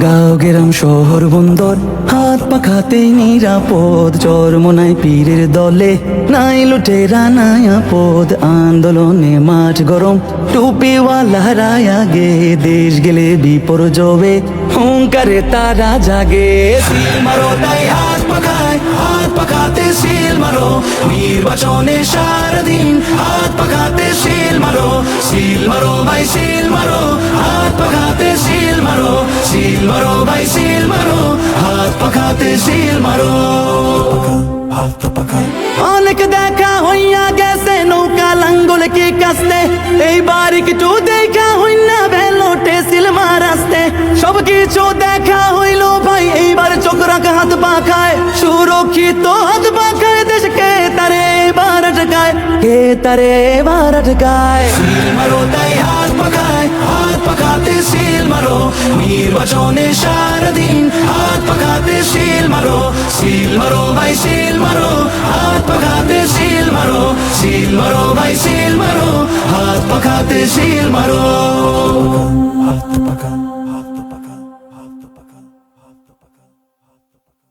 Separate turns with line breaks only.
গাঁও গ্রাম শহর বন্দর হাত পাখাতেই নিরাপদ, চরমোনাই পীরের দলে নাই লুটেরা নাই আপদ। আন্দোলনে মাঠ গরম টুপিওয়ালারা আগে, দেশ গেলে বিপর্যবে হুঙ্কারে তারা জাগে। সিল মারো তাই হাত পাখাতে সিল মারো, নির্বাচনে সারাদিন হাত পাখাতে সিল মারো। সিল মারো ভাই সিল মারো, হাত পাখাতে সিল মারো। সিল মারো ভাই সিল মারো, হাত পাখাতে সিল মারো। অনেক দেখা হইয়া গেছে নৌকা লাঙ্গল কি কাস্তে, এইবার একটু দেখা হইনা বেলোটে সিল মারাস্তে। সব কিছু দেখা হইল ভাই, এইবার চোখ রাখা হাত পাখায়, সুরক্ষিত হাত পাখায় দেশকে তারে এবার আটকায়, কে তারে এবার আটকায়। সিল মারো তাই হাত পাখাতে সিল মারো, নির্বাচনে সারাদিন হাত পাখাতে সিল মারো। সিল মারো ভাই সিল মারো, হাত পাখাতে সিল মারো। সিল মারো ভাই সিল মারো, হাত পাখাতে সিল মারো।